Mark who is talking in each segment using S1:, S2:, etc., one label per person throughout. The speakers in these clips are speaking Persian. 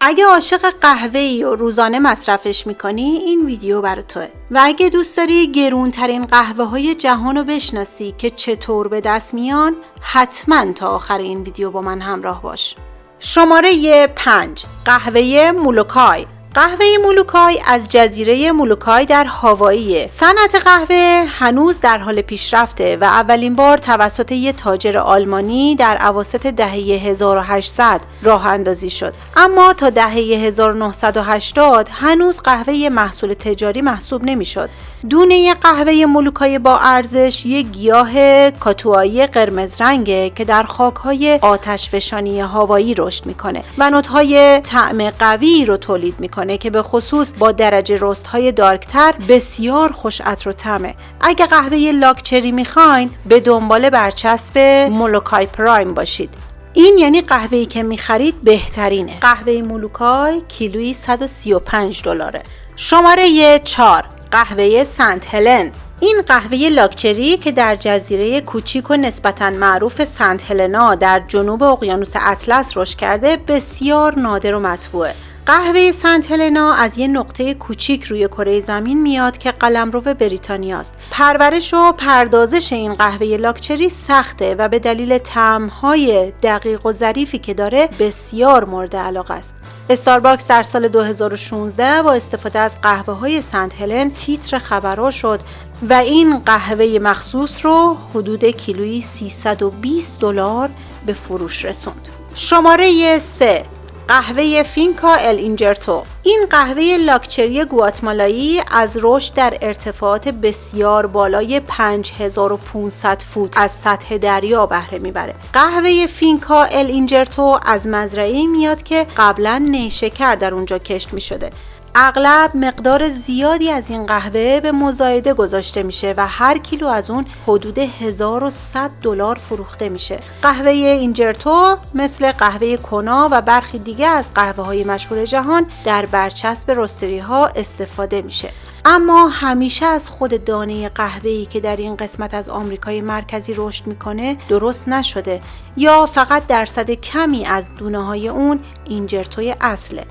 S1: اگه عاشق قهوه‌ای و روزانه مصرفش میکنی این ویدیو برای توه. و اگه دوست داری گرونترین قهوه‌های جهان رو بشناسی که چطور به دست میان، حتما تا آخر این ویدیو با من همراه باش. شماره 5. قهوه مولوکای. قهوه مولوکای از جزیره مولوکای در هاوایی. صنعت قهوه هنوز در حال پیشرفته و اولین بار توسط یک تاجر آلمانی در اواسط دهه 1800 راه اندازی شد. اما تا دهه 1980 هنوز قهوه محصول تجاری محسوب نمی شد. دونه قهوه مولوکای با ارزش یک گیاه کاتوایی قرمز رنگه که در خاک‌های آتشفشانی هاوایی رشد میکنه و نوت‌های طعم قوی رو تولید میکنه که به خصوص با درجه رست‌های دارکتر بسیار خوش عطر و طعمه. اگه قهوه لاکچری میخواین به دنبال برچسب مولوکای پرایم باشید. این یعنی قهوه‌ای که میخرید بهترینه. قهوه مولوکای کیلویی $135. شماره 4. قهوه سنت هلن. این قهوه لاکچری که در جزیره کوچیک و نسبتاً معروف سنت هلنا در جنوب اقیانوس اطلس رشد کرده بسیار نادر و مطبوعه. قهوه سنت هلنا از یه نقطه کوچیک روی کره زمین میاد که قلمرو بریتانیاست. پرورش و پردازش این قهوه لاکچری سخته و به دلیل طعم‌های دقیق و ظریفی که داره بسیار مورد علاقه است. استارباکس در سال 2016 با استفاده از قهوه‌های سنت هلن تیتر خبرها شد و این قهوه مخصوص رو حدود کیلویی $320 به فروش رسوند. شماره 3. قهوه فینکا ال اینجرتو. این قهوه لاکچری گواتمالایی از رشد در ارتفاعات بسیار بالای 5500 فوت از سطح دریا بهره میبره. قهوه فینکا ال اینجرتو از مزرعه‌ای میاد که قبلا نیشکر در اونجا کشت میشده. اغلب مقدار زیادی از این قهوه به مزایده گذاشته میشه و هر کیلو از اون حدود $1100 فروخته میشه. قهوه اینجرتو مثل قهوه کونا و برخی دیگه از قهوه های مشهور جهان در برچسب رستری ها استفاده میشه. اما همیشه از خود دانه قهوه‌ای که در این قسمت از آمریکای مرکزی رشد میکنه درست نشده یا فقط درصد کمی از دونه های اون اینجرتوی اصله.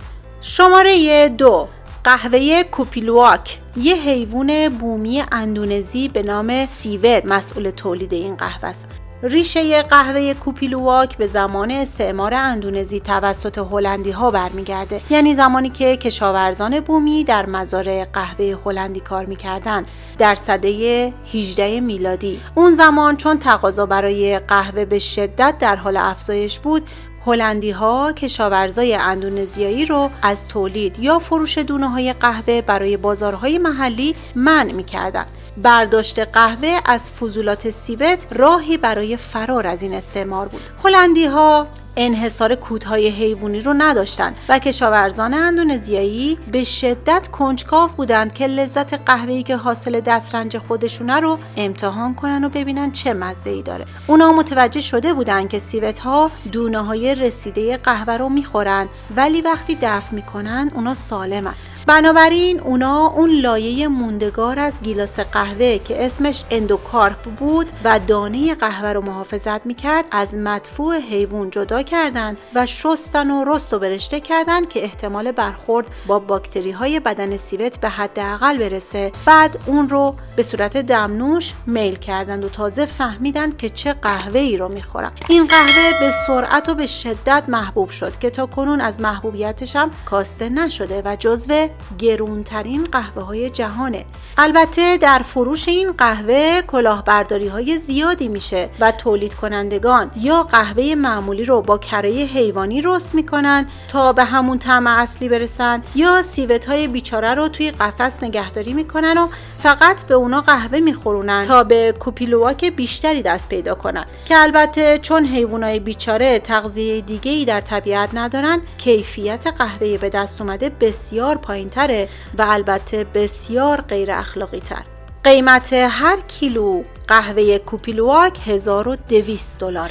S1: شماره 2. قهوه کوپیلواک. یه حیوان بومی اندونزی به نام سیوت مسئول تولید این قهوه است. ریشه قهوه کوپیلواک به زمان استعمار اندونزی توسط هلندی ها برمیگرده، یعنی زمانی که کشاورزان بومی در مزارع قهوه هلندی کار میکردن در سده 18 میلادی. اون زمان چون تقاضا برای قهوه به شدت در حال افزایش بود، هلندی ها کشاورزای اندونزیایی رو از تولید یا فروش دونه های قهوه برای بازارهای محلی منع می‌کردند. برداشت قهوه از فضولات سیوت راهی برای فرار از این استعمار بود. هلندی ها انحصار کودهای حیوانی رو نداشتن و کشاورزان اندونزیایی به شدت کنجکاو بودند که لذت قهوه‌ای که حاصل دسترنج خودشونه رو امتحان کنن و ببینن چه مزه‌ای داره. اونا متوجه شده بودن که سیوت‌ها دونه‌های رسیده قهوه رو میخورن ولی وقتی دفع میکنن اونا سالمن. بنابراین اونا اون لایه موندگار از گیلاس قهوه که اسمش اندوکارپ بود و دانه قهوه رو محافظت میکرد از مدفوع حیوان جدا کردن و شستن و رست و برشته کردن که احتمال برخورد با باکتری های بدن سیوت به حداقل برسه. بعد اون رو به صورت دمنوش میل کردند و تازه فهمیدن که چه قهوه‌ای رو میخورن. این قهوه به سرعت و به شدت محبوب شد که تا کنون از محبوبیتش هم کاسته نشده و جزو گرونترین قهوه های جهانه. البته در فروش این قهوه کلاهبرداری های زیادی میشه و تولید کنندگان یا قهوه معمولی رو با کره حیوانی رست میکنن تا به همون طعم اصلی برسن یا سیوت های بیچاره رو توی قفس نگهداری میکنن و فقط به اونا قهوه میخورونن تا به کوپیلواک بیشتری دست پیدا کنن که البته چون حیوانای بیچاره تغذیه دیگه‌ای در طبیعت ندارن کیفیت قهوه به دست اومده بسیار پایین‌تره و البته بسیار غیر اخلاقی تر. قیمت هر کیلو قهوه کوپیلواک $1200.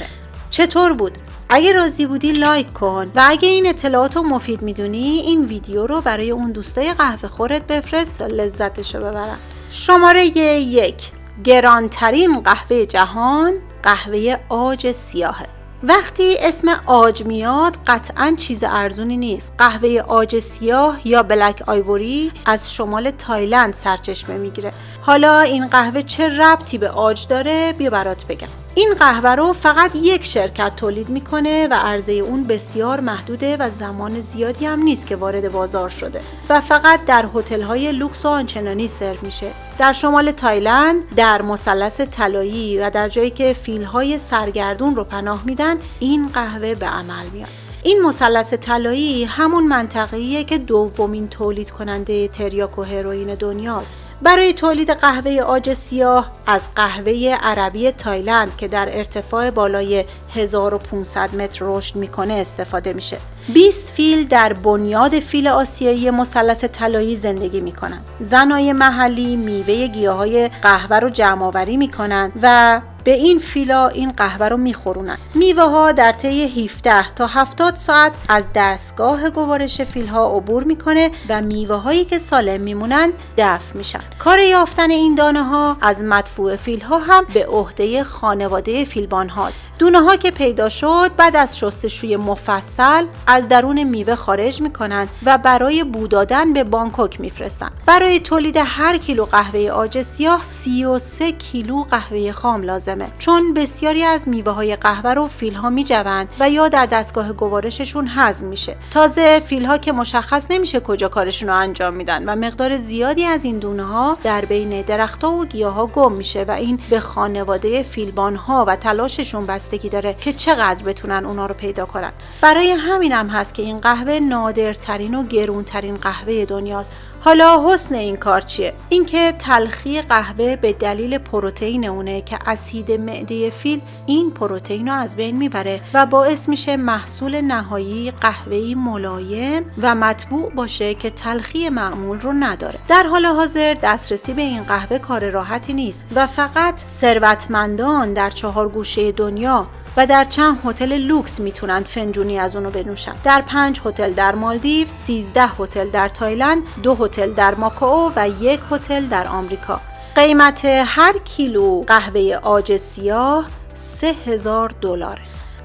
S1: چطور بود؟ اگه راضی بودی لایک کن و اگه این اطلاعات رو مفید میدونی این ویدیو رو برای اون دوستای قهوه خورت بفرست تا لذتشو ببرن. شماره 1. گرانترین قهوه جهان قهوه عاج سیاهه. وقتی اسم عاج میاد قطعاً چیز ارزونی نیست. قهوه عاج سیاه یا بلک آیوری از شمال تایلند سرچشمه میگیره. حالا این قهوه چه ربطی به عاج داره؟ بیا برات بگم. این قهوه رو فقط یک شرکت تولید میکنه و عرضه اون بسیار محدوده و زمان زیادی هم نیست که وارد بازار شده و فقط در هتل‌های لوکس و آنچنانی سرو میشه. در شمال تایلند، در مثلث طلایی و در جایی که فیل‌های سرگردون رو پناه میدن، این قهوه به عمل میاد. این مثلث طلایی همون منطقه‌ایه که دومین تولید کننده تریاک و هروئین دنیاست. برای تولید قهوه عاج سیاه از قهوه عربی تایلند که در ارتفاع بالای 1500 متر رشد میکنه استفاده میشه. 20 فیل در بنیاد فیل آسیایی مثلث طلایی زندگی میکنن. زنای محلی میوه گیاهای قهوه رو جمع آوری میکنن و به این فیلا این قهوه رو میخورونن. میوه ها در طی 17 تا 70 ساعت از دستگاه گوارش فیل ها عبور میکنه و میوه هایی که سالم میمونن دفع میشن. کار یافتن این دانه ها از مدفوع فیل ها هم به عهده خانواده فیلبان هاست. دونه ها که پیدا شد بعد از شستشوی مفصل از درون میوه خارج میکنن و برای بو دادن به بانکوک میفرستن. برای تولید هر کیلو قهوه عاج سیاه 33 کیلو قهوه خام لازمه، چون بسیاری از میوه های قهوه رو فیل ها میجوند و یا در دستگاه گوارششون هضم میشه. تازه فیل ها که مشخص نمیشه کجا کارشون رو انجام میدن و مقدار زیادی از این دونه ها در بین درخت‌ها و گیاها گم میشه و این به خانواده فیلبان ها و تلاششون بستگی داره که چقدر بتونن اونا رو پیدا کنن. برای همین هم هست که این قهوه نادرترین و گرونترین قهوه دنیاست. حالا حسن این کار چیه؟ اینکه تلخی قهوه به دلیل پروتئین اونه که اسید معده فیل این پروتئین رو از بین میبره و باعث میشه محصول نهایی قهوه‌ای ملایم و مطبوع باشه که تلخی معمول رو نداره. در حال حاضر دسترسی به این قهوه کار راحتی نیست و فقط ثروتمندان در 4 گوشه دنیا و در چند هتل لوکس میتونن فنجونی از اونو بنوشن. در 5 هتل در مالدیو، 13 هتل در تایلند، 2 هتل در ماکائو و 1 هتل در آمریکا. قیمت هر کیلو قهوه عاج سیاه $3000.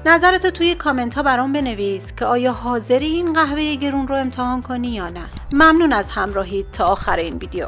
S1: نظرتو توی کامنت ها برام بنویس که آیا حاضری این قهوه گرون رو امتحان کنی یا نه. ممنون از همراهیت تا آخر این ویدیو.